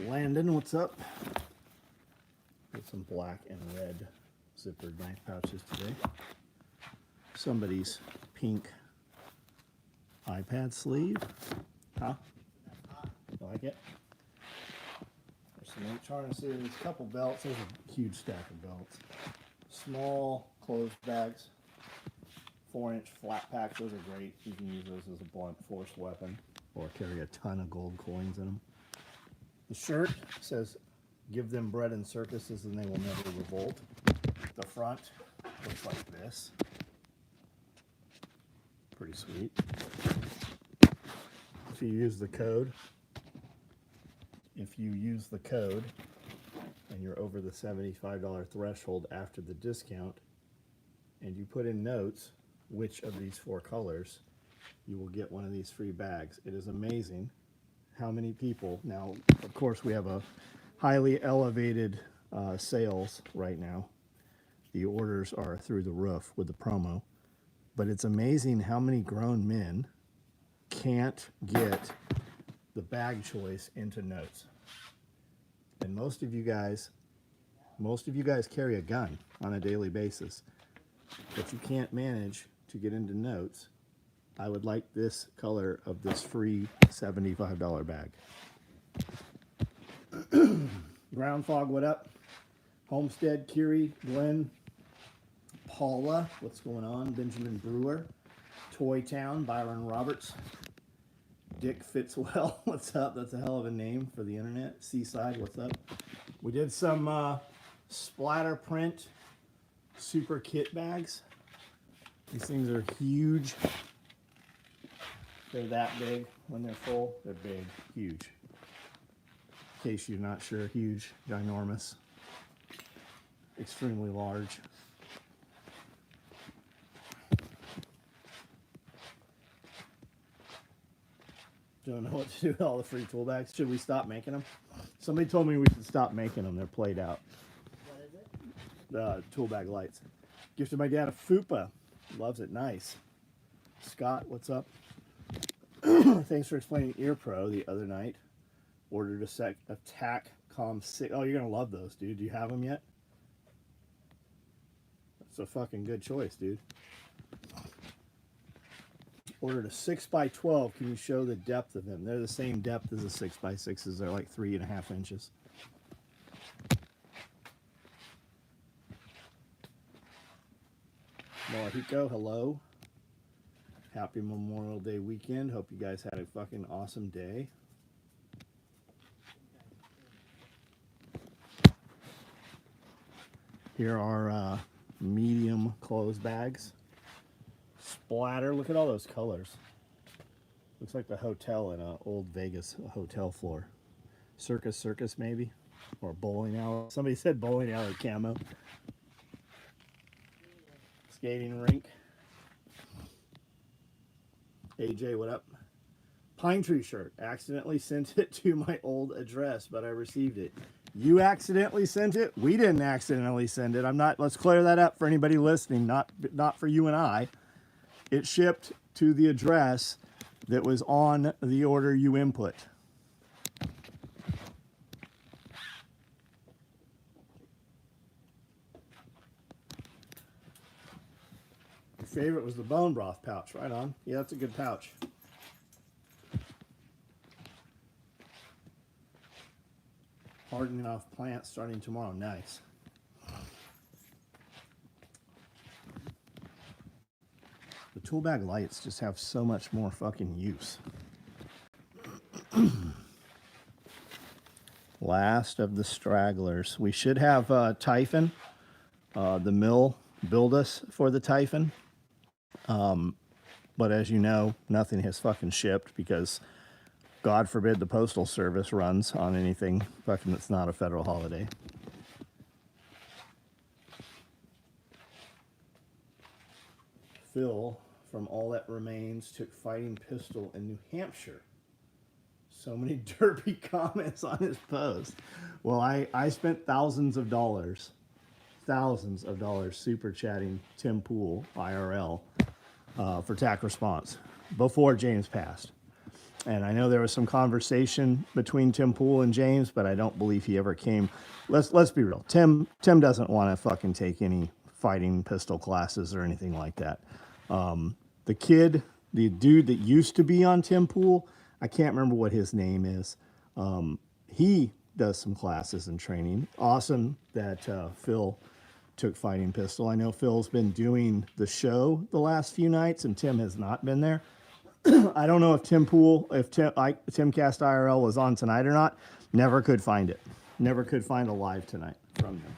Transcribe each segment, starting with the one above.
Landon, what's up? Got some black and red zippered knife pouches today. Somebody's pink iPad sleeve. Huh? You like it? There's some H harnesses, a couple belts. There's a huge stack of belts. Small clothes bags. 4-inch flat packs. Those are great. You can use those as a blunt force weapon or carry a ton of gold coins in them. The shirt says, "Give them bread and circuses and they will never revolt." The front looks like this. Pretty sweet. If you use the code, and you're over the $75 threshold after the discount, and you put in notes which of these 4 colors, you will get one of these free bags. It is amazing how many people, now of course we have a highly elevated sales right now. The orders are through the roof with the promo, but it's amazing how many grown men can't get the bag choice into notes. And most of you guys carry a gun on a daily basis, but you can't manage to get into notes. I would like this color of this free $75 bag. Ground Fog, what up? Homestead, Kiri, Glenn, Paula, what's going on? Benjamin Brewer, Toy Town, Byron Roberts, Dick Fitzwell, what's up? That's a hell of a name for the internet. Seaside, what's up? We did some splatter print super kit bags. These things are huge. They're that big when they're full. They're big, huge. In case you're not sure, huge, ginormous, extremely large. Don't know what to do with all the free tool bags. Should we stop making them? Somebody told me we should stop making them. They're played out. What is it? The tool bag lights. Gifted my dad a FUPA. Loves it. Nice. Scott, what's up? Thanks for explaining Ear Pro the other night. Ordered a TACCOM 6. Oh, you're going to love those, dude. Do you have them yet? That's a fucking good choice, dude. Ordered a 6x12. Can you show the depth of them? They're the same depth as the 6x6s. They're like 3.5 inches. Mohiko, hello. Happy Memorial Day weekend. Hope you guys had a fucking awesome day. Here are medium clothes bags. Splatter. Look at all those colors. Looks like the hotel in a old Vegas hotel floor. Circus maybe? Or bowling alley. Somebody said bowling alley camo. Skating rink. AJ, what up? Pine Tree shirt. Accidentally sent it to my old address, but I received it. You accidentally sent it? We didn't accidentally send it. Let's clear that up for anybody listening, not for you and I. It shipped to the address that was on the order you input. Your favorite was the bone broth pouch. Right on. Yeah, that's a good pouch. Hardening off plants starting tomorrow. Nice. The tool bag lights just have so much more fucking use. Last of the stragglers. We should have Typhon, the mill, build us for the Typhon. But as you know, nothing has fucking shipped because God forbid the Postal Service runs on anything fucking that's not a federal holiday. Phil from All That Remains took fighting pistol in New Hampshire. So many derpy comments on his post. Well, I spent thousands of dollars super chatting Tim Pool IRL for TAC response before James passed. And I know there was some conversation between Tim Pool and James, but I don't believe he ever came. Let's be real. Tim doesn't want to fucking take any fighting pistol classes or anything like that. The kid, the dude that used to be on Tim Pool, I can't remember what his name is. He does some classes and training. Awesome that Phil took fighting pistol. I know Phil's been doing the show the last few nights, and Tim has not been there. I don't know if Timcast IRL was on tonight or not. Never could find it. Never could find a live tonight from him.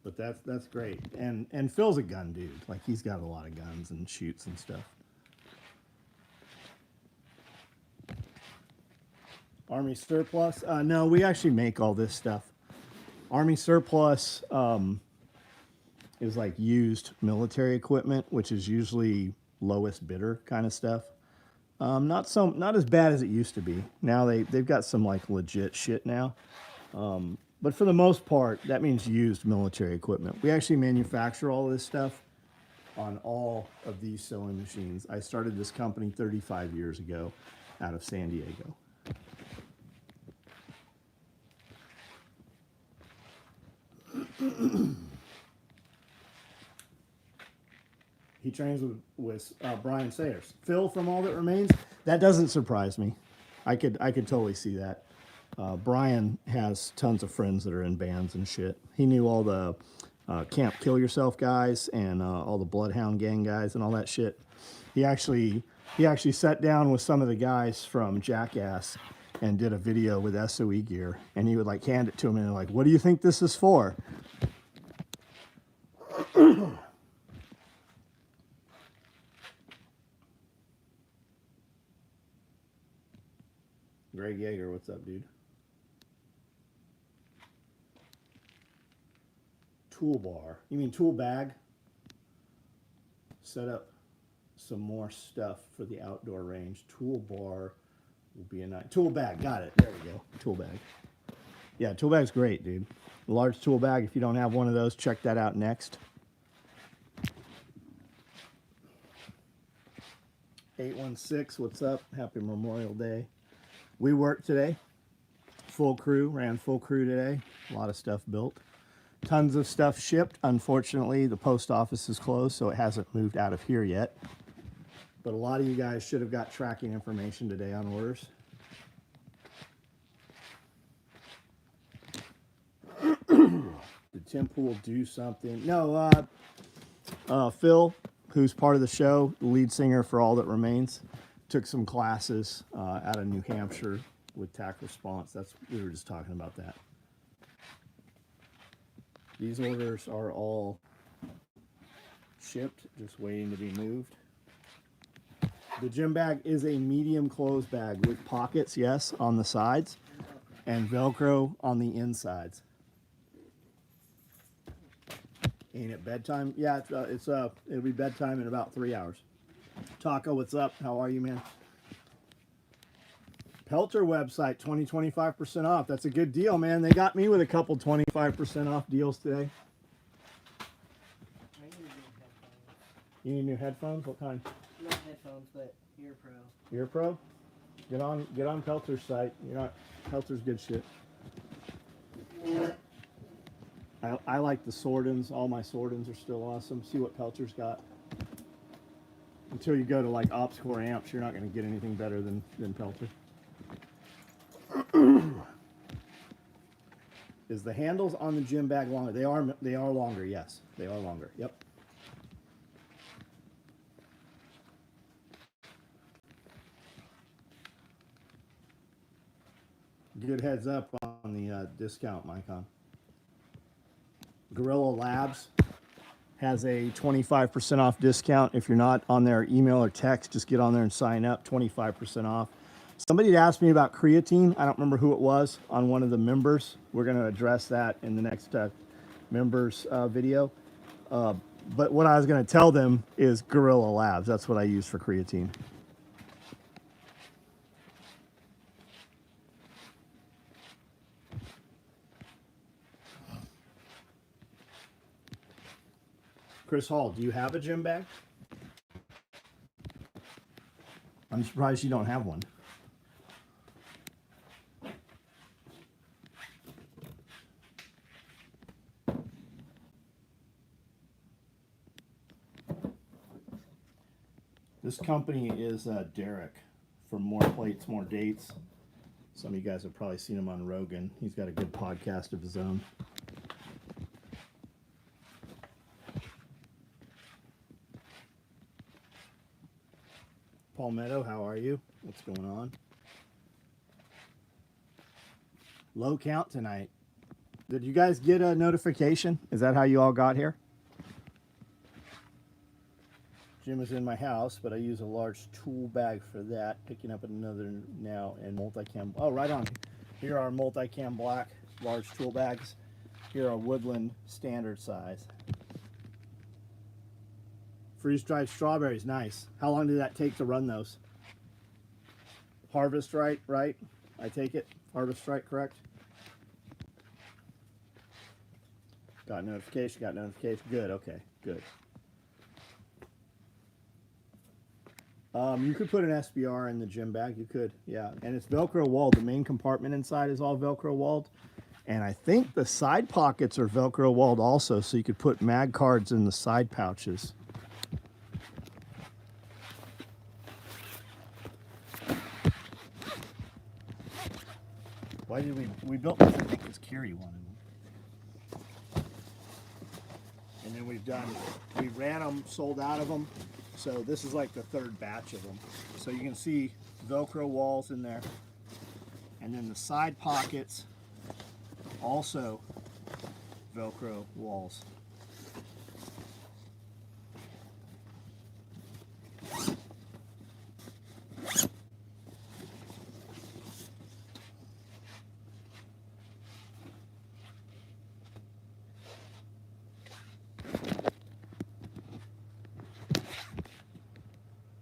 But that's great. And Phil's a gun dude. Like, he's got a lot of guns and shoots and stuff. Army surplus? No, we actually make all this stuff. Army surplus is like used military equipment, which is usually lowest bidder kind of stuff. Not as bad as it used to be. Now they've got some like legit shit now. But for the most part, that means used military equipment. We actually manufacture all this stuff on all of these sewing machines. I started this company 35 years ago out of San Diego. He trains with Brian Sayers. Phil from All That Remains, that doesn't surprise me. I could totally see that. Brian has tons of friends that are in bands and shit. He knew all the Camp Kill Yourself guys and all the Bloodhound Gang guys and all that shit. He actually sat down with some of the guys from Jackass and did a video with SOE gear, and he would like hand it to him and they're like, "What do you think this is for?" Greg Yeager, what's up, dude? Toolbar. You mean tool bag? Set up some more stuff for the outdoor range. Toolbar will be a nice tool bag. Got it. There we go. Tool bag. Yeah, tool bag's great, dude. A large tool bag. If you don't have one of those, check that out next. 816, what's up? Happy Memorial Day. We worked today. Full crew. Ran full crew today. A lot of stuff built. Tons of stuff shipped. Unfortunately, the post office is closed, so it hasn't moved out of here yet. But a lot of you guys should have got tracking information today on orders. Did Tim Pool do something? No, Phil, who's part of the show, the lead singer for All That Remains, took some classes out of New Hampshire with TAC Response. We were just talking about that. These orders are all shipped, just waiting to be moved. The gym bag is a medium clothes bag with pockets, yes, on the sides, and Velcro on the insides. Ain't it bedtime? Yeah, it'll be bedtime in about 3 hours. Taco, what's up? How are you, man? Pelter website, 25% off. That's a good deal, man. They got me with a couple 25% off deals today. I need new headphones. You need new headphones? What kind? Not headphones, but Ear Pro. Ear Pro? Get on Pelter's site. Pelter's good shit. I like the Sordins. All my Sordins are still awesome. See what Pelter's got. Until you go to like OpsCore amps, you're not going to get anything better than Pelter. Is the handles on the gym bag longer? They are longer, yes. They are longer. Yep. Good heads up on the discount, Micon. Gorilla Labs has a 25% off discount. If you're not on their email or text, just get on there and sign up. 25% off. Somebody had asked me about creatine. I don't remember who it was on one of the members. We're going to address that in the next members video. But what I was going to tell them is Gorilla Labs. That's what I use for creatine. Chris Hall, do you have a gym bag? I'm surprised you don't have one. This company is Derek from More Plates, More Dates. Some of you guys have probably seen him on Rogan. He's got a good podcast of his own. Palmetto, how are you? What's going on? Low count tonight. Did you guys get a notification? Is that how you all got here? Jim is in my house, but I use a large tool bag for that. Picking up another now and multicam. Oh, right on. Here are multicam black large tool bags. Here are Woodland standard size. Freeze-dried strawberries, nice. How long did that take to run those? Harvest right? I take it. Harvest right, correct? Got notification, Good, okay, good. You could put an SBR in the gym bag, you could, yeah. And it's Velcro walled. The main compartment inside is all Velcro walled. And I think the side pockets are Velcro walled also, so you could put mag cards in the side pouches. Why did we built this, I think, because Carrie wanted them. And then we ran them, sold out of them. So this is like the third batch of them. So you can see Velcro walls in there. And then the side pockets, also Velcro walls.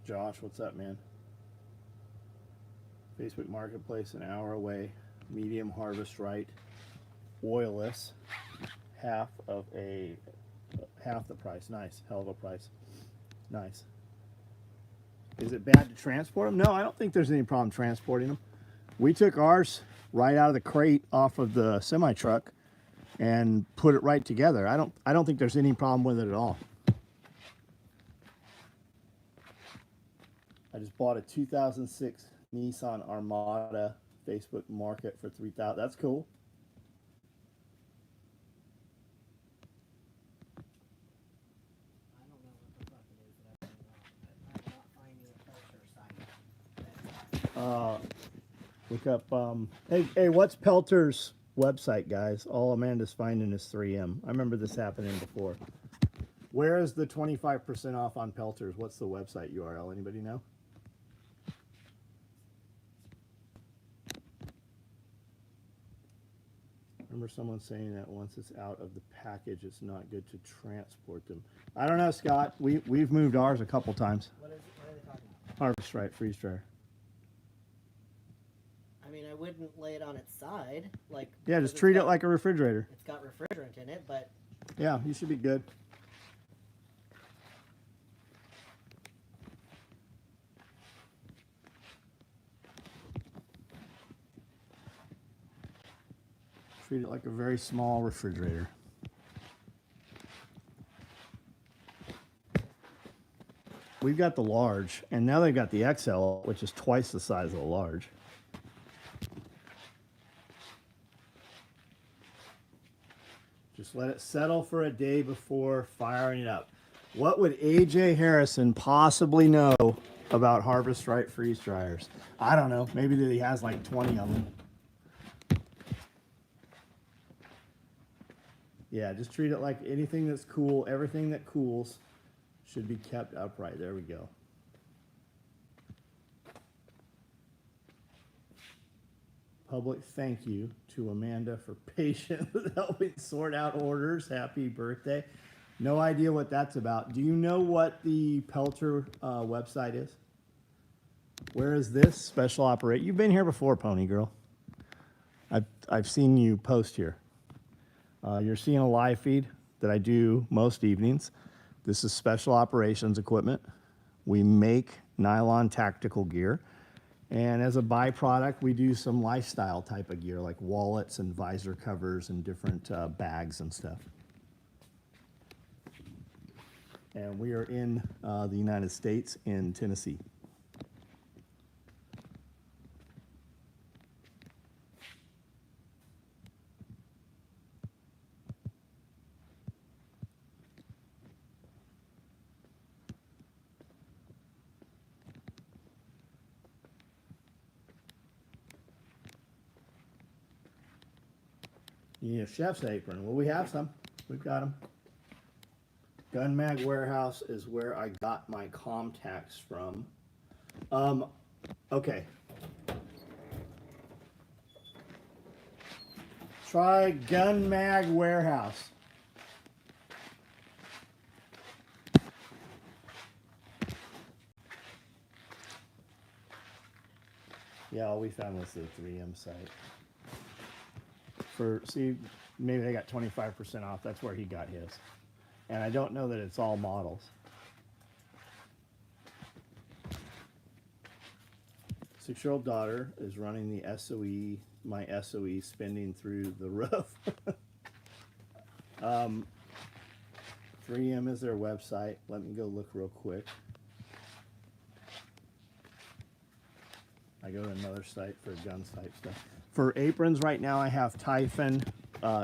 Josh, what's up, man? Facebook Marketplace, an hour away. Medium harvest right. Oilless. Half the price. Nice. Hell of a price. Nice. Is it bad to transport them? No, I don't think there's any problem transporting them. We took ours right out of the crate off of the semi truck and put it right together. I don't think there's any problem with it at all. I just bought a 2006 Nissan Armada Facebook Market for $3,000. That's cool. I don't know what the fuck it is that I'm not finding a Pelter site. Look up. Hey, what's Pelter's website, guys? All Amanda's finding is 3M. I remember this happening before. Where is the 25% off on Pelter's? What's the website URL? Anybody know? I remember someone saying that once it's out of the package, it's not good to transport them. I don't know, Scott. We've moved ours a couple times. What are they talking about? Harvest right, freeze dryer. I mean, I wouldn't lay it on its side, like. Yeah, just treat it like a refrigerator. It's got refrigerant in it, but. Yeah, you should be good. Treat it like a very small refrigerator. We've got the large, and now they've got the XL, which is twice the size of the large. Just let it settle for a day before firing it up. What would AJ Harrison possibly know about Harvest Right freeze dryers? I don't know. Maybe that he has like 20 of them. Yeah, just treat it like anything that's cool. Everything that cools should be kept upright. There we go. Public thank you to Amanda for patiently helping sort out orders. Happy birthday. No idea what that's about. Do you know what the Pelter website is? Where is this special operate? You've been here before, Pony Girl. I've seen you post here. You're seeing a live feed that I do most evenings. This is special operations equipment. We make nylon tactical gear. And as a byproduct, we do some lifestyle type of gear like wallets and visor covers and different bags and stuff. And we are in the United States in Tennessee. You need a chef's apron. Well, we have some. We've got them. Gun Mag Warehouse is where I got my contacts from. Okay. Try Gun Mag Warehouse. Yeah, all we found was the 3M site. See, maybe they got 25% off. That's where he got his. And I don't know that it's all models. 6-year-old daughter is running the SOE, my SOE spinning through the roof. 3M is their website. Let me go look real quick. I go to another site for gun type stuff. For aprons right now, I have Typhon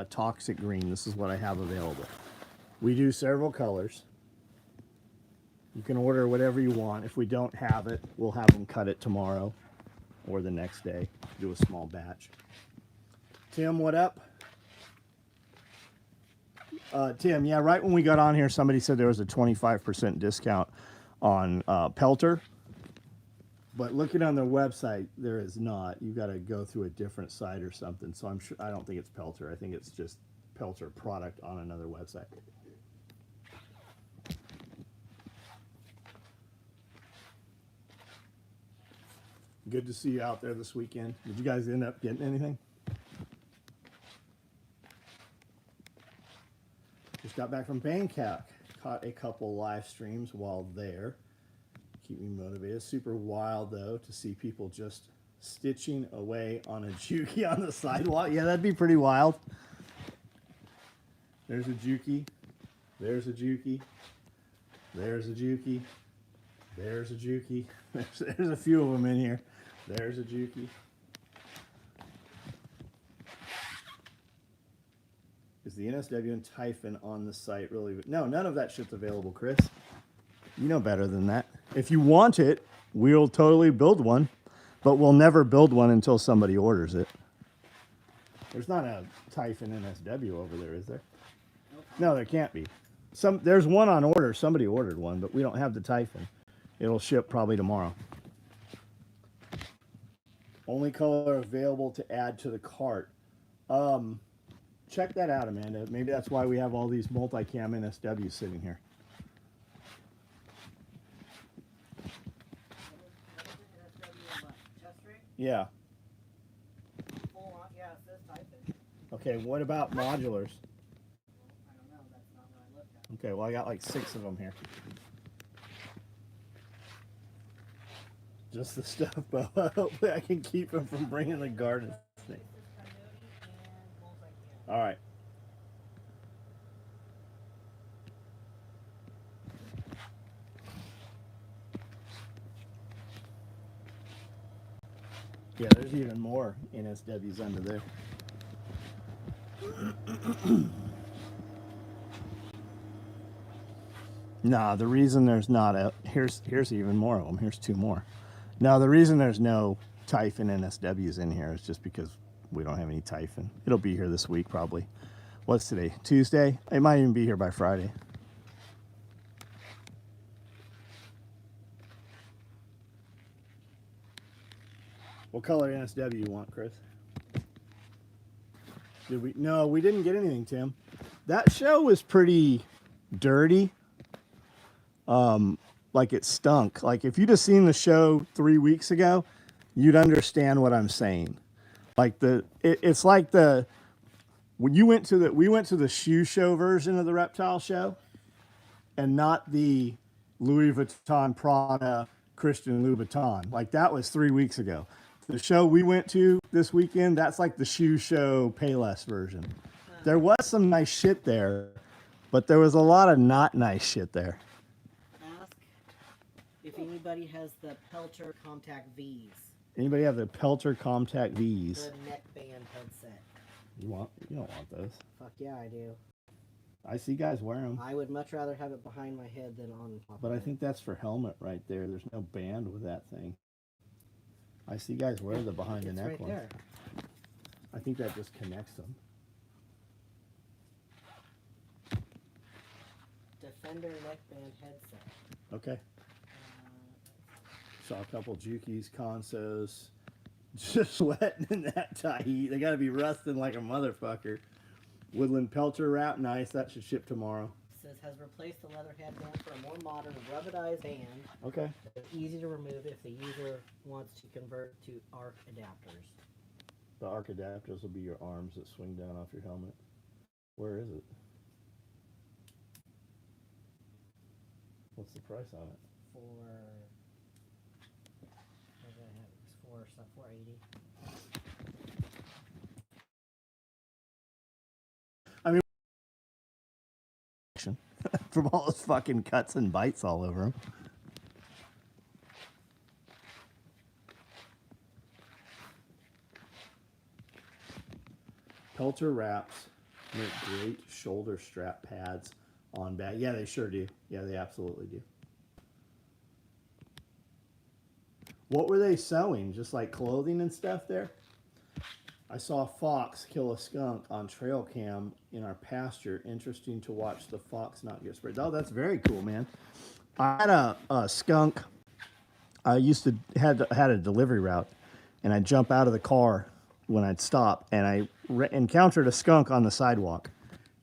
Toxic Green. This is what I have available. We do several colors. You can order whatever you want. If we don't have it, we'll have them cut it tomorrow or the next day. Do a small batch. Tim, what up? Tim, yeah, right when we got on here, somebody said there was a 25% discount on Pelter. But looking on their website, there is not. You got to go through a different site or something. So I'm sure, I don't think it's Pelter. I think it's just Pelter product on another website. Good to see you out there this weekend. Did you guys end up getting anything? Just got back from Bangkok. Caught a couple live streams while there. Keep me motivated. Super wild though to see people just stitching away on a Juki on the sidewalk. Yeah, that'd be pretty wild. There's a Juki. There's a Juki. There's a Juki. There's a Juki. There's a few of them in here. There's a Juki. Is the NSW and Typhon on the site really? No, none of that shit's available, Chris. You know better than that. If you want it, we'll totally build one, but we'll never build one until somebody orders it. There's not a Typhon NSW over there, is there? No, there can't be. There's one on order. Somebody ordered one, but we don't have the Typhon. It'll ship probably tomorrow. Only color available to add to the cart. Check that out, Amanda. Maybe that's why we have all these multi-cam NSWs sitting here. Yeah. Full on, yeah, it says Typhon. Okay, what about modulars? I don't know, that's not what I looked at. Okay, well I got like 6 of them here. Just the stuff, but hopefully I can keep them from bringing the garden snake. All right. Yeah, there's even more NSWs under there. Nah, the reason there's not a here's even more of them. Here's 2 more. Now the reason there's no Typhon NSWs in here is just because we don't have any Typhon. It'll be here this week probably. What's today? Tuesday? It might even be here by Friday. What color NSW you want, Chris? Did we? No, we didn't get anything, Tim. That show was pretty dirty. Like it stunk. Like if you'd have seen the show 3 weeks ago, you'd understand what I'm saying. Like it's like when we went to the shoe show version of the reptile show. and not the Louis Vuitton, Prada, Christian Louboutin. Like that was 3 weeks ago. The show we went to this weekend, that's like the shoe show Payless version. There was some nice shit there, but there was a lot of not nice shit there. Ask if anybody has the Pelter Contact V's. Anybody have the Pelter Contact V's? The neckband headset. You don't want those. Fuck yeah, I do. I see guys wear them. I would much rather have it behind my head than on top But of I it. think that's for helmet right there. There's no band with that thing. I see guys wear the behind the It's neck right ones. there. I think that just connects them. Defender neckband headset. Okay. Saw a couple Jukies, Consos, just sweating in that tie heat. They got to be rusting like a motherfucker. Woodland Pelter wrap, nice. That should ship tomorrow. Says has replaced the leather headband for a more modern ruggedized band. Okay. That's easy to remove if the user wants to convert to arc adapters. The arc adapters will be your arms that swing down off your helmet. Where is it? What's the price on it? For what did I have? It was for $480. From all those fucking cuts and bites all over them. Pelter wraps make great shoulder strap pads on bag. Yeah, they sure do. Yeah, they absolutely do. What were they sewing? Just like clothing and stuff there? I saw a fox kill a skunk on trail cam in our pasture. Interesting to watch the fox not get sprayed. Oh, that's very cool, man. I had a skunk. I used to had a delivery route, and I'd jump out of the car when I'd stop, and I encountered a skunk on the sidewalk,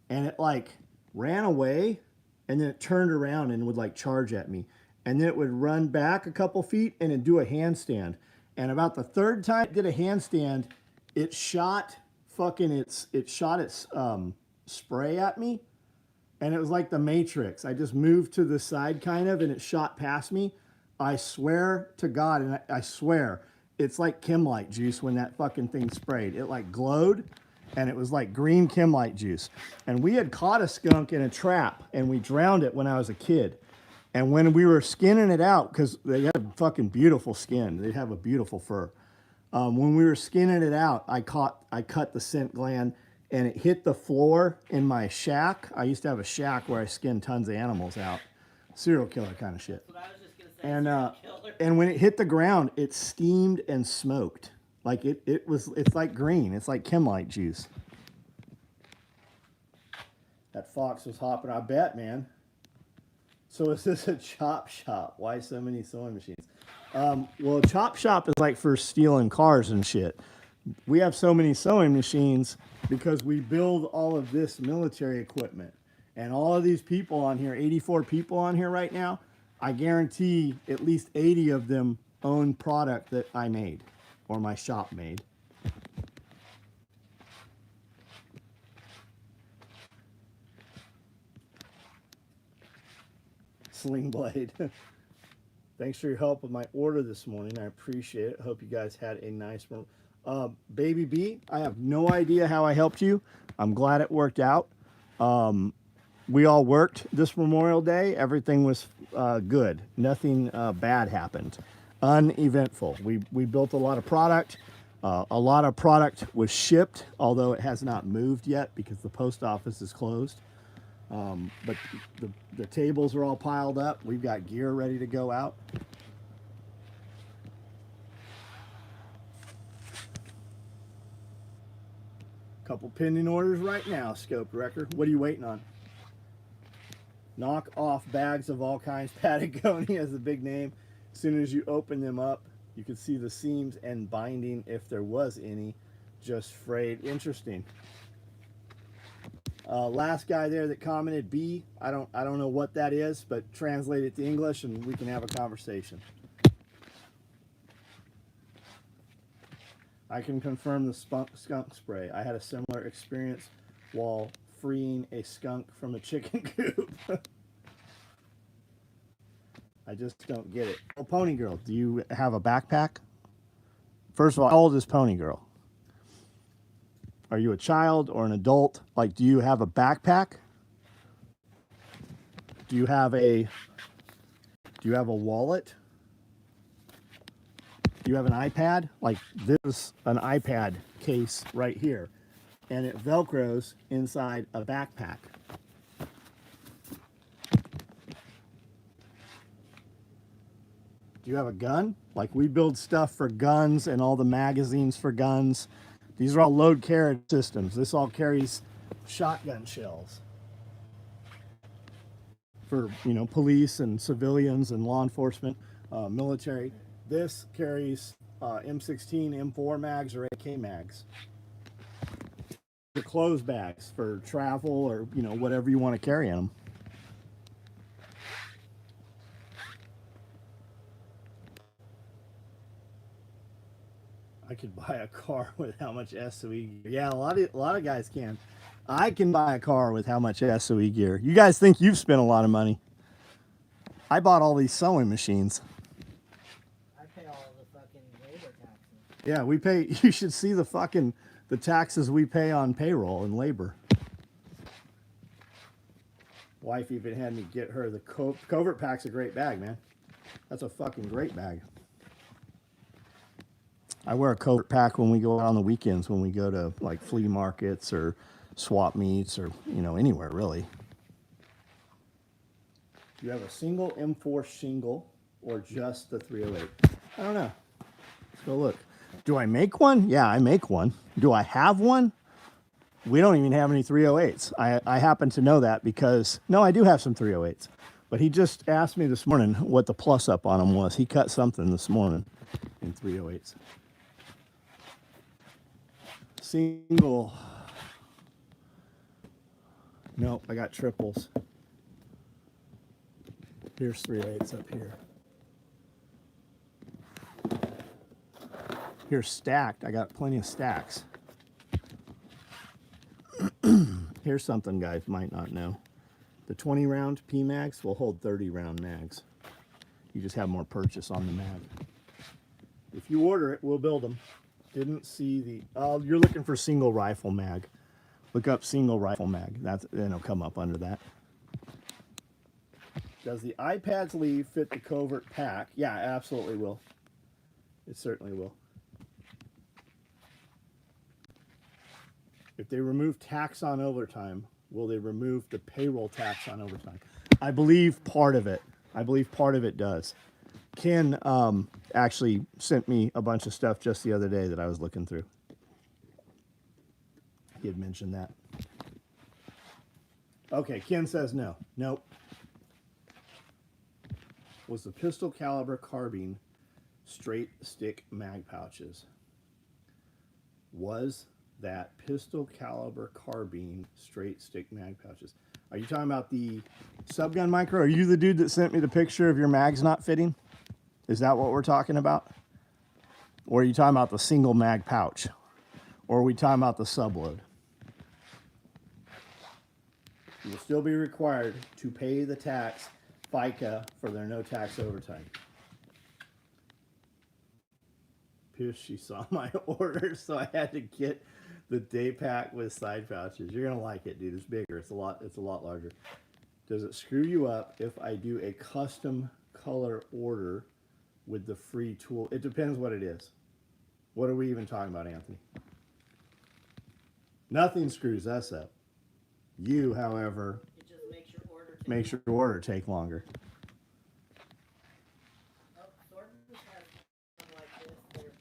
and it like ran away, and then it turned around and would like charge at me, and then it would run back a couple feet and it'd do a handstand, and about the third time it did a handstand, it shot its spray at me, and it was like the Matrix. I just moved to the side kind of, and it shot past me. I swear to God, and I swear, it's like Kimlight juice when that fucking thing sprayed. It like glowed, and it was like green Kimlight juice. And we had caught a skunk in a trap, and we drowned it when I was a kid. And when we were skinning it out, because they had fucking beautiful skin, they have a beautiful fur. When we were skinning it out, I cut the scent gland, and it hit the floor in my shack. I used to have a shack where I skinned tons of animals out. Serial killer kind of shit. That's what I was just gonna say. And when it hit the ground, it steamed and smoked. Like it's like green. It's like Kimlight juice. That fox was hopping, I bet, man. So is this a chop shop? Why so many sewing machines? Well, a chop shop is like for stealing cars and shit. We have so many sewing machines because we build all of this military equipment. And all of these people on here, 84 people on here right now, I guarantee at least 80 of them own product that I made or my shop made. Sling blade. Thanks for your help with my order this morning. I appreciate it. Hope you guys had a nice one. Baby B, I have no idea how I helped you. I'm glad it worked out. We all worked this Memorial Day. Everything was good. Nothing bad happened. Uneventful. We built a lot of product. A lot of product was shipped, although it has not moved yet because the post office is closed. But the tables are all piled up. We've got gear ready to go out. Couple pending orders right now, Scope Wrecker. What are you waiting on? Knock off bags of all kinds. Patagonia is the big name. As soon as you open them up, you can see the seams and binding, if there was any, just frayed. Interesting. Last guy there that commented, B, I don't know what that is, but translate it to English and we can have a conversation. I can confirm the skunk spray. I had a similar experience while freeing a skunk from a chicken coop. I just don't get it. Oh, Pony Girl, do you have a backpack? First of all, how old is Pony Girl? Are you a child or an adult? Like, do you have a backpack? Do you have a wallet? Do you have an iPad? Like, this is an iPad case right here, and it velcros inside a backpack. Do you have a gun? Like, we build stuff for guns and all the magazines for guns. These are all load carriage systems. This all carries shotgun shells for, you know, police and civilians and law enforcement, military. This carries M16, M4 mags or AK mags. The clothes bags for travel or, you know, whatever you want to carry in them. I could buy a car with how much SOE gear. Yeah, a lot of guys can. I can buy a car with how much SOE gear. You guys think you've spent a lot of money. I bought all these sewing machines. I pay all the fucking labor taxes. Yeah, we pay. You should see the taxes we pay on payroll and labor. Wife even had me get her the Covert Pack's a great bag, man. That's a fucking great bag. I wear a Covert Pack when we go out on the weekends, when we go to like flea markets or swap meets or, you know, anywhere really. Do you have a single M4 shingle or just the 308? I don't know. Let's go look. Do I make one? Yeah, I make one. Do I have one? We don't even have any 308s. I happen to know that because, no, I do have some 308s. But he just asked me this morning what the plus up on them was. He cut something this morning in 308s. Single. Nope, I got triples. Here's 308s up here. Here's stacked. I got plenty of stacks. Here's something guys might not know. The 20 round PMags will hold 30 round mags. You just have more purchase on the mag. If you order it, we'll build them. Didn't see the, oh, you're looking for single rifle mag. Look up single rifle mag. Then it'll come up under that. Does the iPad sleeve fit the Covert Pack? Yeah, it absolutely will. It certainly will. If they remove tax on overtime, will they remove the payroll tax on overtime? I believe part of it. I believe part of it does. Ken actually sent me a bunch of stuff just the other day that I was looking through. He had mentioned that. Okay, Ken says no. Nope. Was the pistol caliber carbine straight stick mag pouches? Was that pistol caliber carbine straight stick mag pouches? Are you talking about the subgun micro? Are you the dude that sent me the picture of your mags not fitting? Is that what we're talking about? Or are you talking about the single mag pouch? Or are we talking about the subload? You will still be required to pay the tax FICA for their no tax overtime. Pish, she saw my order, so I had to get the day pack with side pouches. You're gonna like it, dude. It's bigger. It's a lot larger. Does it screw you up if I do a custom color order with the free tool? It depends what it is. What are we even talking about, Anthony? Nothing screws us up. You, however, It just makes your order take longer. Oh, Thornton has something like this.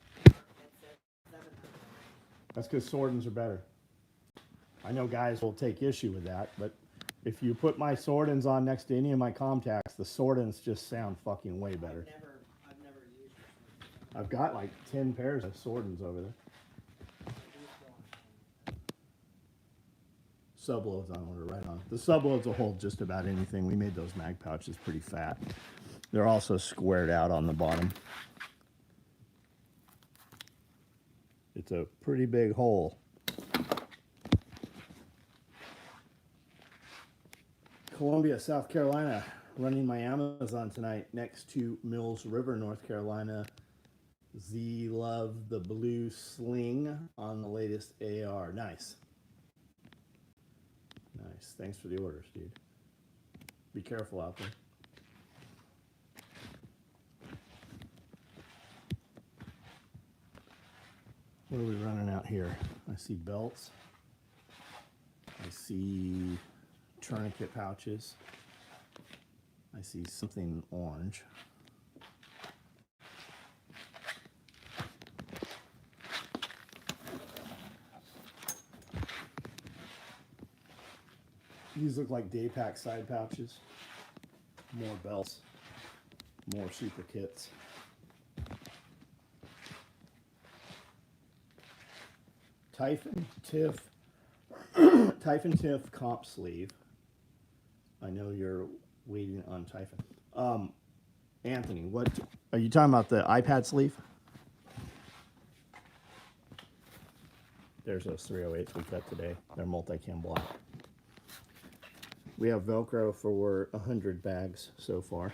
They're at $700. That's because Swordens are better. I know guys will take issue with that, but if you put my Swordens on next to any of my Comtacs, the Swordens just sound fucking way better. I've never used it. I've got like 10 pairs of Swordens over there. Subloads on order, right on. The subloads will hold just about anything. We made those mag pouches pretty fat. They're also squared out on the bottom. It's a pretty big hole. Columbia, South Carolina. running my Amazon tonight next to Mills River, North Carolina. Z Love the blue sling on the latest AR. Nice. Nice. Thanks for the orders, dude. Be careful out there. What are we running out here? I see belts. I see tourniquet pouches. I see something orange. These look like day pack side pouches. More belts. More super kits. Typhon Tiff Typhon Tiff comp sleeve. I know you're waiting on Typhon. Anthony, what are you talking about? The iPad sleeve? There's those 308s we cut today. They're multi-cam black. We have Velcro for 100 bags so far.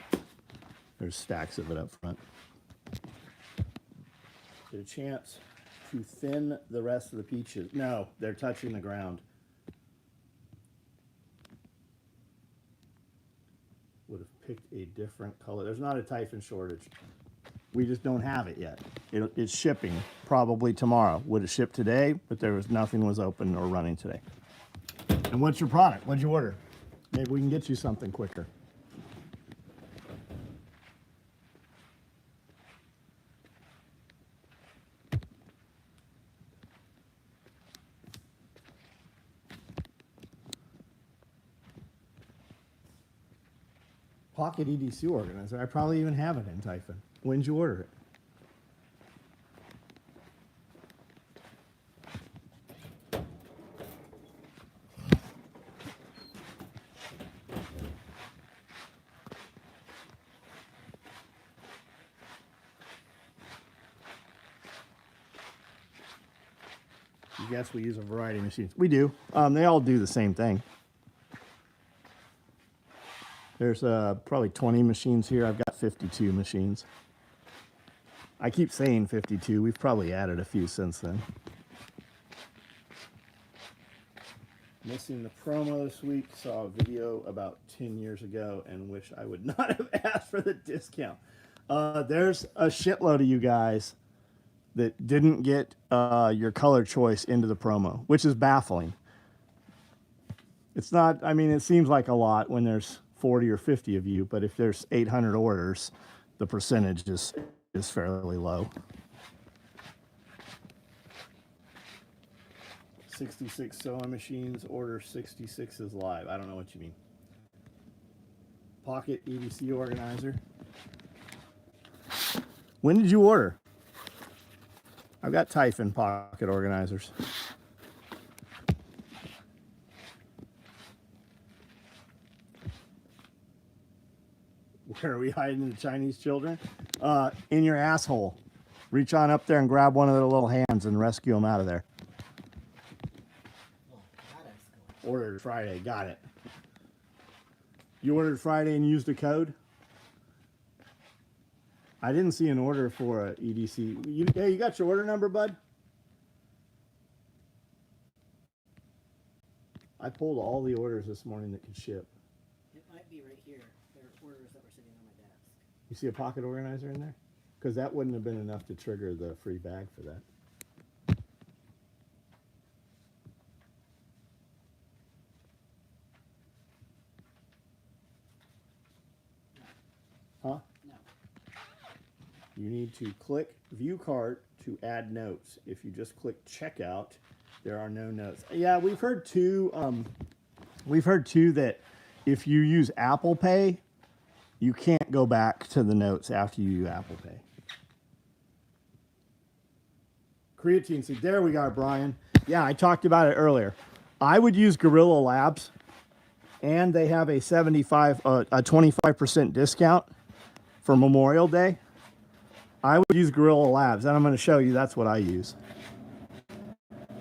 There's stacks of it up front. Get a chance to thin the rest of the peaches. No, they're touching the ground. Would have picked a different color. There's not a Typhon shortage. We just don't have it yet. It's shipping probably tomorrow. Would have shipped today, but nothing was open or running today. And what's your product? What'd you order? Maybe we can get you something quicker. Pocket EDC organizer. I probably even have it in Typhon. When'd you order it? You guess we use a variety of machines. We do. They all do the same thing. There's probably 20 machines here. I've got 52 machines. I keep saying 52. We've probably added a few since then. Missing the promo this week. Saw a video about 10 years ago and wish I would not have asked for the discount. There's a shitload of you guys that didn't get your color choice into the promo, which is baffling. It's not, I mean, it seems like a lot when there's 40 or 50 of you, but if there's 800 orders, the percentage is fairly low. 66 sewing machines, order 66 is live. I don't know what you mean. Pocket EDC organizer. When did you order? I've got Typhon pocket organizers. Where are we hiding the Chinese children? In your asshole. Reach on up there and grab one of their little hands and rescue them out of there. Ordered Friday. Got it. You ordered Friday and used a code? I didn't see an order for a EDC. Hey, you got your order number, bud? I pulled all the orders this morning that could ship. It might be right here. There are orders that were sitting on my desk. You see a pocket organizer in there? Because that wouldn't have been enough to trigger the free bag for that. Huh? No. You need to click View Cart to add notes. If you just click Checkout, there are no notes. Yeah, we've heard too that if you use Apple Pay, you can't go back to the notes after you use Apple Pay. Creatine seed. There we go, Brian. Yeah, I talked about it earlier. I would use Gorilla Labs, and they have a 25% discount for Memorial Day. I would use Gorilla Labs, and I'm going to show you that's what I use.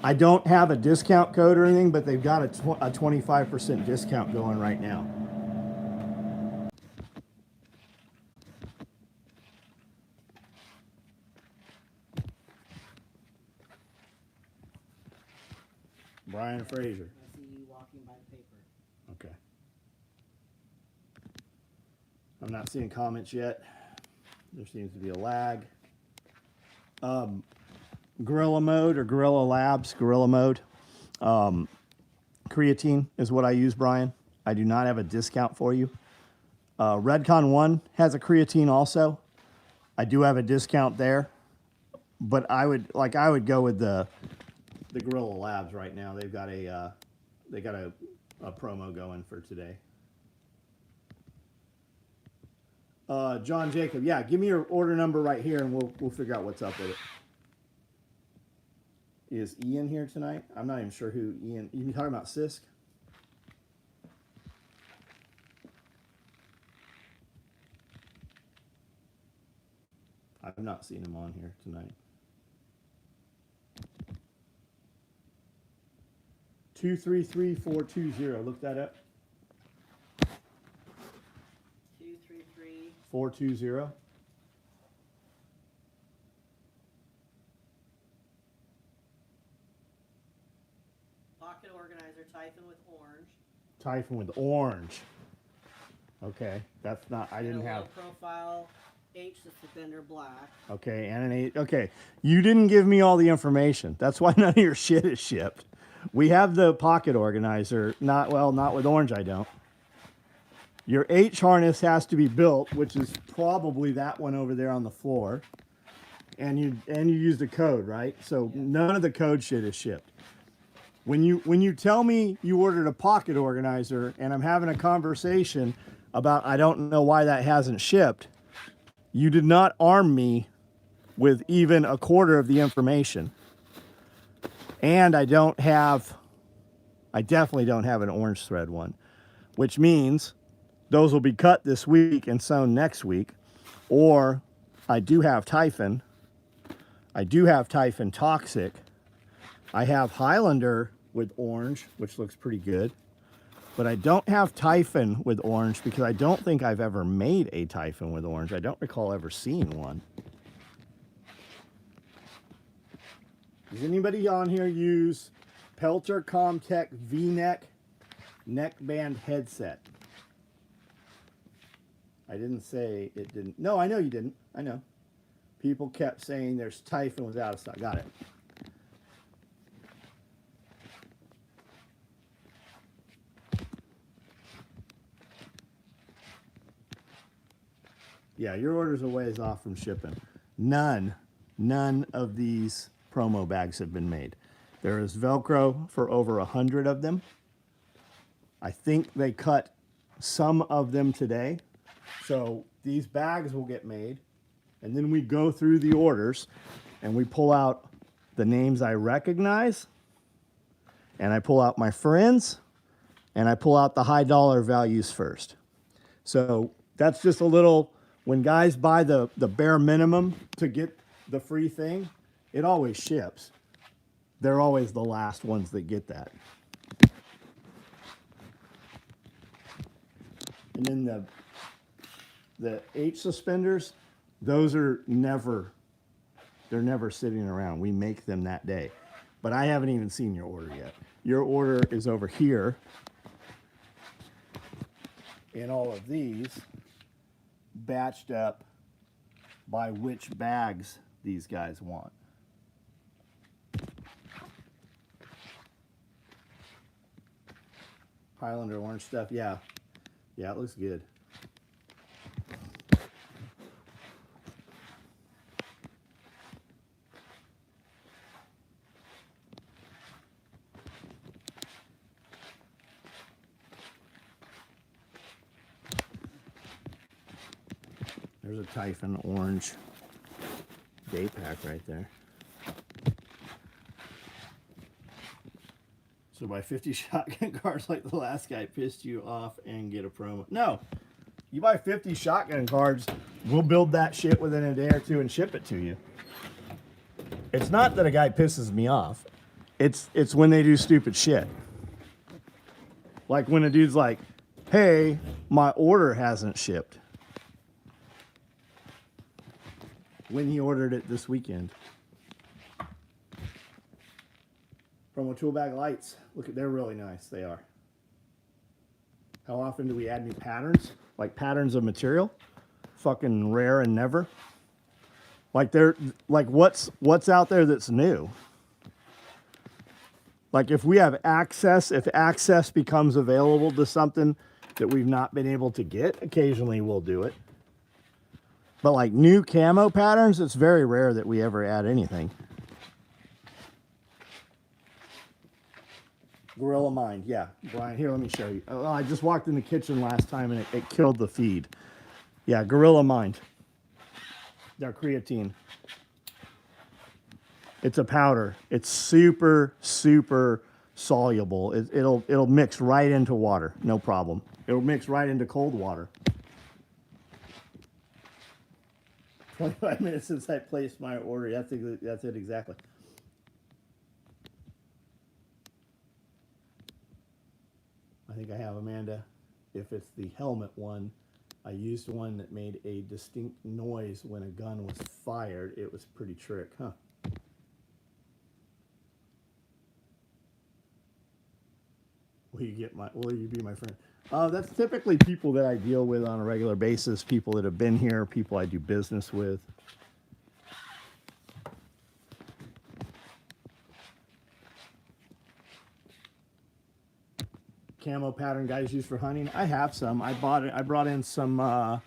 I don't have a discount code or anything, but they've got a 25% discount going right now. Brian Fraser. I see you walking by the paper. Okay. I'm not seeing comments yet. There seems to be a lag. Gorilla Mode or Gorilla Labs, Gorilla Mode. Creatine is what I use, Brian. I do not have a discount for you. Redcon 1 has a creatine also. I do have a discount there. But I would go with the Gorilla Labs right now. They've got a promo going for today. John Jacob, yeah, give me your order number right here, and we'll figure out what's up with it. Is Ian here tonight? I'm not even sure who Ian. You talking about Sisk? I've not seen him on here tonight. 233420. Look that up. 233. 420. Pocket organizer, Typhon with orange. Typhon with orange. Okay, that's not. I didn't And a have. low profile H suspender black. Okay, and an 8. Okay, you didn't give me all the information. That's why none of your shit is shipped. We have the pocket organizer. Not with orange. I don't. Your H harness has to be built, which is probably that one over there on the floor. And you use the code, right? So Yeah. none of the code shit is shipped. When you tell me you ordered a pocket organizer and I'm having a conversation about I don't know why that hasn't shipped, you did not arm me with even a quarter of the information. And I definitely don't have an orange thread one, which means those will be cut this week and sewn next week. Or I do have Typhon. I do have Typhon Toxic. I have Highlander with orange, which looks pretty good. But I don't have Typhon with orange because I don't think I've ever made a Typhon with orange. I don't recall ever seeing one. Does anybody on here use Pelter Comtech V-neck neckband headset? I didn't say it didn't. No, I know you didn't. I know. People kept saying there's Typhon was out of stock. Got it. Yeah, your order's a ways off from shipping. None of these promo bags have been made. There is Velcro for over 100 of them. I think they cut some of them today. So these bags will get made. And then we go through the orders and we pull out the names I recognize. And I pull out my friends. And I pull out the high dollar values first. So that's just a little, when guys buy the bare minimum to get the free thing, it always ships. They're always the last ones that get that. And then the H suspenders, those are never sitting around. We make them that day. But I haven't even seen your order yet. Your order is over here. And all of these batched up by which bags these guys want. Highlander orange stuff, yeah. Yeah, it looks good. There's a Typhon orange day pack right there. So buy 50 shotgun cards like the last guy pissed you off and get a promo. No, you buy 50 shotgun cards, we'll build that shit within a day or two and ship it to you. It's not that a guy pisses me off. It's when they do stupid shit. Like when a dude's like, hey, my order hasn't shipped. When he ordered it this weekend. Promo tool bag lights. Look at, they're really nice. They are. How often do we add new patterns? Like patterns of material? Fucking rare and never. Like they're like what's out there that's new? Like if we have access, if access becomes available to something that we've not been able to get, occasionally we'll do it. But like new camo patterns, it's very rare that we ever add anything. Gorilla Mind, yeah. Brian, here, let me show you. Oh, I just walked in the kitchen last time and it killed the feed. Yeah, Gorilla Mind. They're creatine. It's a powder. It's super, super soluble. It'll mix right into water, no problem. It'll mix right into cold water. 25 minutes since I placed my order. That's it exactly. I think I have, Amanda. If it's the helmet one, I used one that made a distinct noise when a gun was fired. It was pretty trick, huh? Will you be my friend? That's typically people that I deal with on a regular basis, people that have been here, people I do business with. Camo pattern guys use for hunting. I have some. I brought in some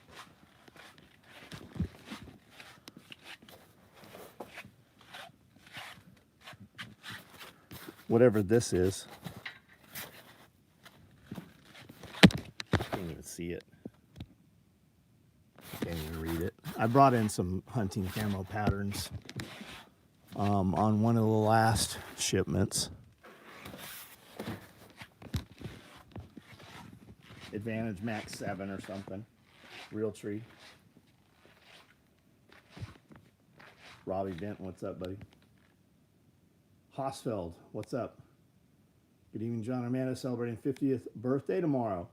whatever this is. Can't even see it. Can't even read it. I brought in some hunting camo patterns on one of the last shipments. Advantage Max 7 or something. Real tree. Robbie Benton, what's up, buddy? Hosfeld, what's up? Good evening, John and Amanda, celebrating 50th birthday tomorrow.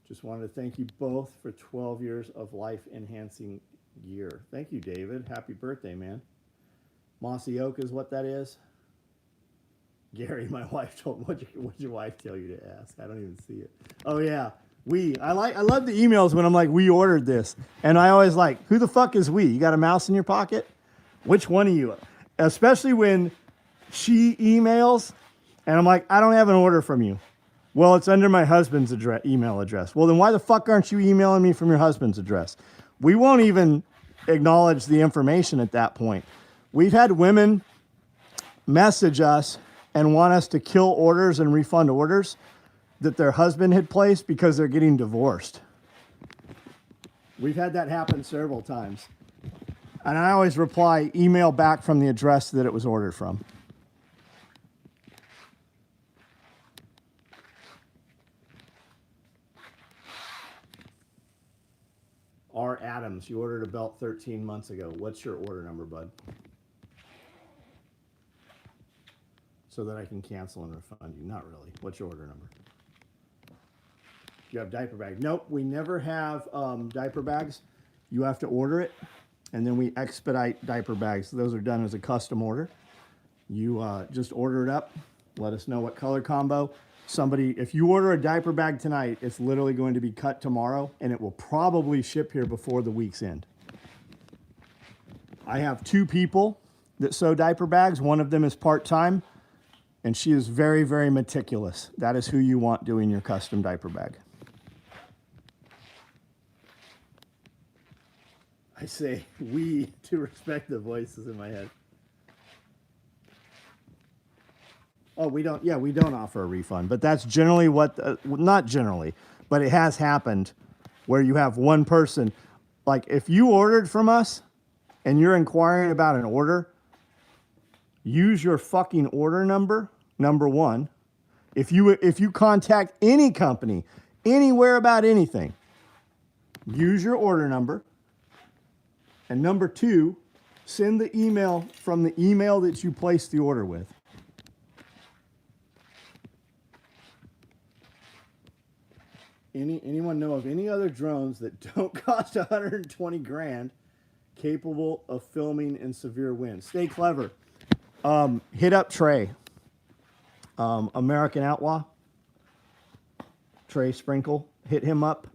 Just wanted to thank you both for 12 years of life-enhancing gear. Thank you, David. Happy birthday, man. Mossy Oak is what that is. Gary, my wife told me, what'd your wife tell you to ask? I don't even see it. Oh, yeah. I love the emails when I'm like, we ordered this. And I always like, who the fuck is we? You got a mouse in your pocket? Which one of you? Especially when she emails and I'm like, I don't have an order from you. Well, it's under my husband's email address. Well, then why the fuck aren't you emailing me from your husband's address? We won't even acknowledge the information at that point. We've had women message us and want us to kill orders and refund orders that their husband had placed because they're getting divorced. We've had that happen several times. And I always reply, email back from the address that it was ordered from. R. Adams, you ordered a belt 13 months ago. What's your order number, bud? So that I can cancel and refund you. Not really. What's your order number? You have diaper bag. Nope, we never have diaper bags. You have to order it, and then we expedite diaper bags. Those are done as a custom order. You just order it up. Let us know what color combo. If you order a diaper bag tonight, it's literally going to be cut tomorrow, and it will probably ship here before the week's end. I have 2 people that sew diaper bags. One of them is part-time, and she is very, very meticulous. That is who you want doing your custom diaper bag. I say we to respect the voices in my head. Oh, we don't offer a refund, but that's generally not generally, but it has happened where you have one person, like if you ordered from us and you're inquiring about an order, use your fucking order number, number one. If you contact any company, anywhere about anything, use your order number. And number 2, send the email from the email that you placed the order with. Anyone know of any other drones that don't cost 120 grand capable of filming in severe winds? Stay clever. Hit up Trey. American Outlaw, Trey Sprinkle, hit him up.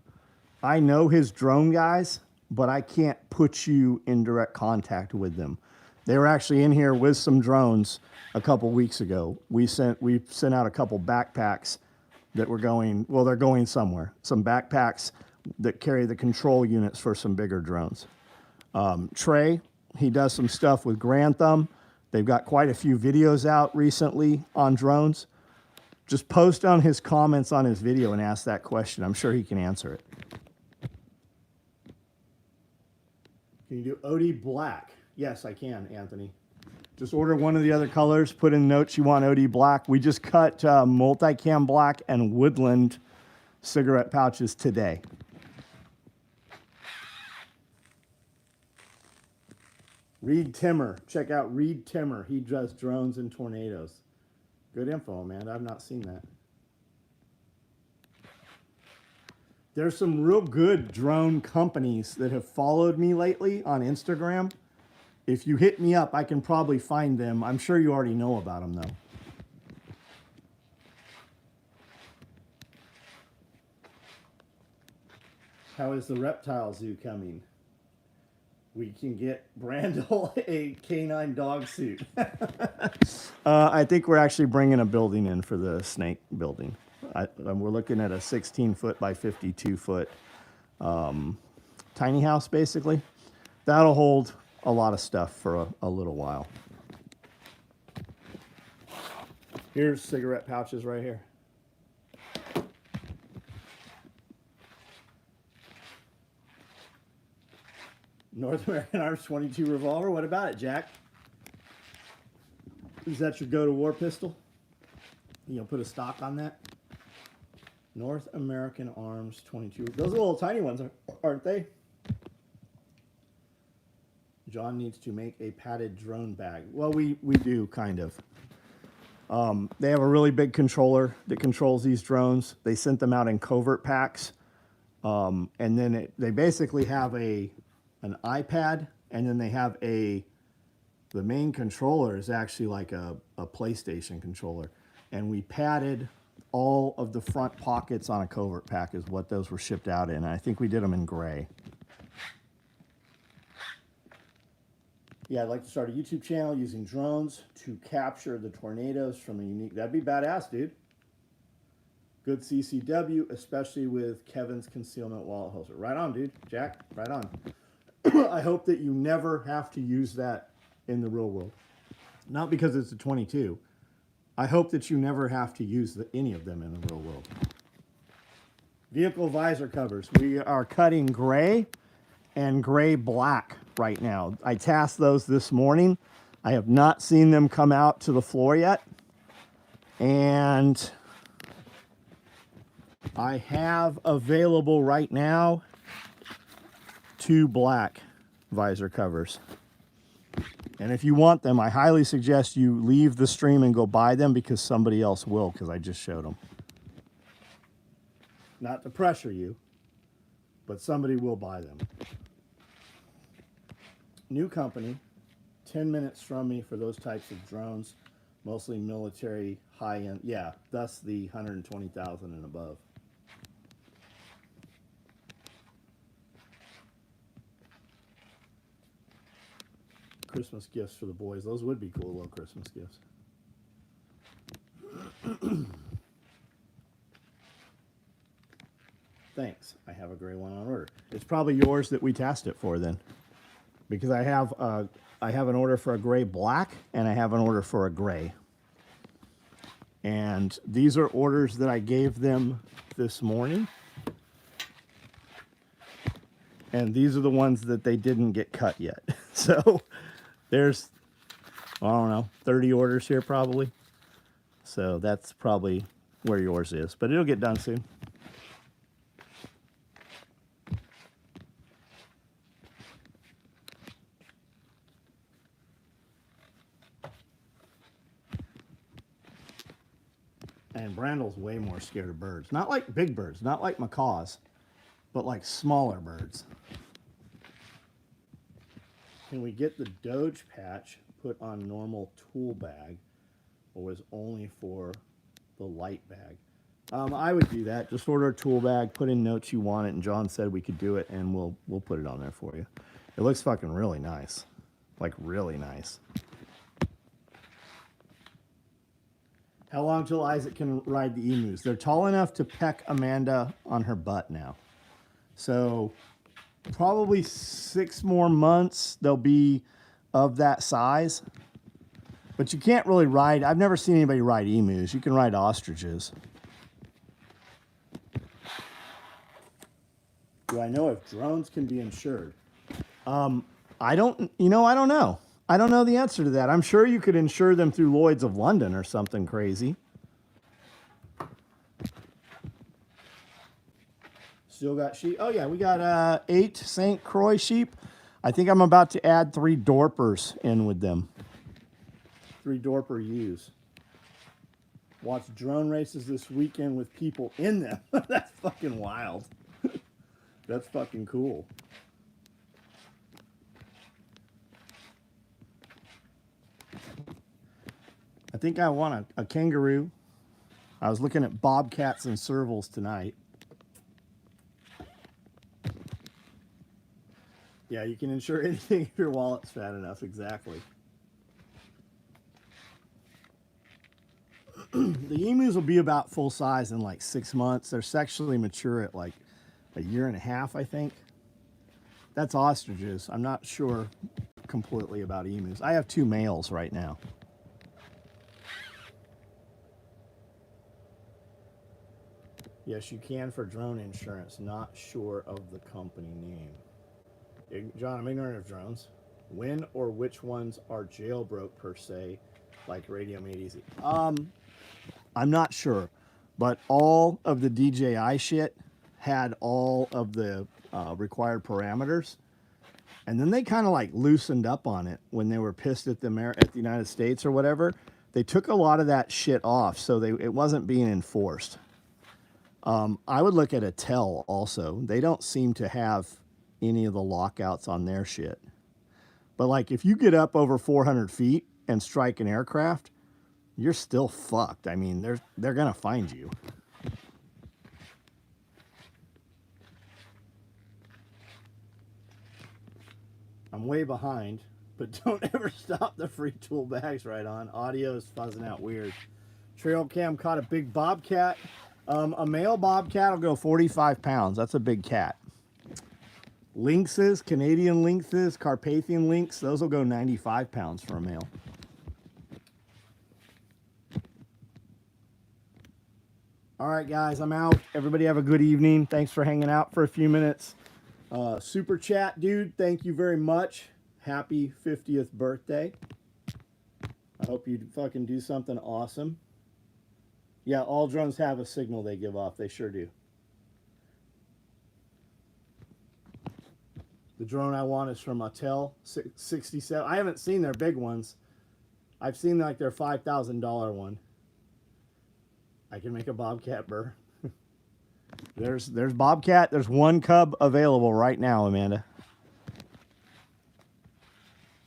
I know his drone guys, but I can't put you in direct contact with them. They were actually in here with some drones a couple weeks ago. We sent out a couple backpacks that were going, well, they're going somewhere. Some backpacks that carry the control units for some bigger drones. Trey, he does some stuff with Grantham. They've got quite a few videos out recently on drones. Just post on his comments on his video and ask that question. I'm sure he can answer it. Can you do OD black? Yes, I can, Anthony. Just order one of the other colors, put in notes you want OD black. We just cut multicam black and woodland cigarette pouches today. Reed Timmer. Check out Reed Timmer. He does drones and tornadoes. Good info, man. I've not seen that. There's some real good drone companies that have followed me lately on Instagram. If you hit me up, I can probably find them. I'm sure you already know about them, though. How is the reptile zoo coming? We can get Brandel a canine dog suit. I think we're actually bringing a building in for the snake building. We're looking at a 16-foot by 52-foot tiny house, basically. That'll hold a lot of stuff for a little while. Here's cigarette pouches right here. North American Arms 22 revolver. What about it, Jack? Is that your go-to war pistol? You know, put a stock on that? North American Arms 22. Those are little tiny ones, aren't they? John needs to make a padded drone bag. Well, we do, kind of. They have a really big controller that controls these drones. They sent them out in covert packs. And then they basically have an iPad, and then they have the main controller is actually like a PlayStation controller. And we padded all of the front pockets on a covert pack is what those were shipped out in. I think we did them in gray. Yeah, I'd like to start a YouTube channel using drones to capture the tornadoes from a unique... That'd be badass, dude. Good CCW, especially with Kevin's concealment wallet holster. Right on, dude. Jack, right on. I hope that you never have to use that in the real world. Not because it's a 22. I hope that you never have to use any of them in the real world. Vehicle visor covers. We are cutting gray and gray black right now. I tasked those this morning. I have not seen them come out to the floor yet. And I have available right now 2 black visor covers. And if you want them, I highly suggest you leave the stream and go buy them, because somebody else will, because I just showed them. Not to pressure you, but somebody will buy them. New company, 10 minutes from me for those types of drones, mostly military, high-end. Yeah, thus the 120,000 and above. Christmas gifts for the boys. Those would be cool little Christmas gifts. Thanks. I have a gray one on order. It's probably yours that we tasked it for then, because I have an order for a gray black and I have an order for a gray. And these are orders that I gave them this morning. And these are the ones that they didn't get cut yet. So there's, I don't know, 30 orders here probably. So that's probably where yours is, but it'll get done soon. And Brandel's way more scared of birds. Not like big birds, not like macaws, but like smaller birds. Can we get the Doge patch put on normal tool bag? or was only for the light bag. I would do that. Just order a tool bag, put in notes you want it, and John said we could do it, and we'll put it on there for you. It looks fucking really nice, like really nice. How long till Isaac can ride the emus? They're tall enough to peck Amanda on her butt now. So probably 6 more months they'll be of that size. But you can't really ride, I've never seen anybody ride emus. You can ride ostriches. Do I know if drones can be insured? I don't know. I don't know the answer to that. I'm sure you could insure them through Lloyd's of London or something crazy. Still got sheep. Oh yeah, we got 8 St. Croix sheep. I think I'm about to add 3 Dorpers in with them. 3 Dorper ewes. Watch drone races this weekend with people in them. That's fucking wild. That's fucking cool. I think I want a kangaroo. I was looking at bobcats and servals tonight. Yeah, you can insure anything if your wallet's fat enough, exactly. The emus will be about full size in like 6 months. They're sexually mature at like 1.5 years, I think. That's ostriches. I'm not sure completely about emus. I have 2 males right now. Yes, you can for drone insurance. Not sure of the company name. John, I'm ignorant of drones. When or which ones are jailbroke per se, like Radio Made Easy? I'm not sure, but all of the DJI shit had all of the required parameters, and then they kind of like loosened up on it when they were pissed at the United States or whatever. They took a lot of that shit off, so it wasn't being enforced. I would look at a Tel also. They don't seem to have any of the lockouts on their shit. But like if you get up over 400 feet and strike an aircraft, you're still fucked. I mean, they're gonna find you. I'm way behind, but don't ever stop the free tool bags right on. Audio is fuzzing out weird. Trail cam caught a big bobcat. A male bobcat will go 45 pounds. That's a big cat. Lynxes, Canadian lynxes, Carpathian lynx, those will go 95 pounds for a male. All right, guys, I'm out. Everybody have a good evening. Thanks for hanging out for a few minutes. Super chat, dude, thank you very much. Happy 50th birthday. I hope you fucking do something awesome. Yeah, all drones have a signal they give off. They sure do. The drone I want is from Autel 67. I haven't seen their big ones. I've seen like their $5,000 one. I can make a bobcat burr. There's bobcat. There's 1 cub available right now, Amanda.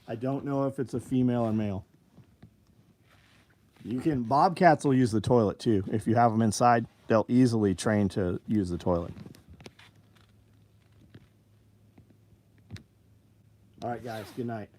I don't know if it's a female or male. Bobcats will use the toilet too. If you have them inside, they'll easily train to use the toilet. All right, guys, good night.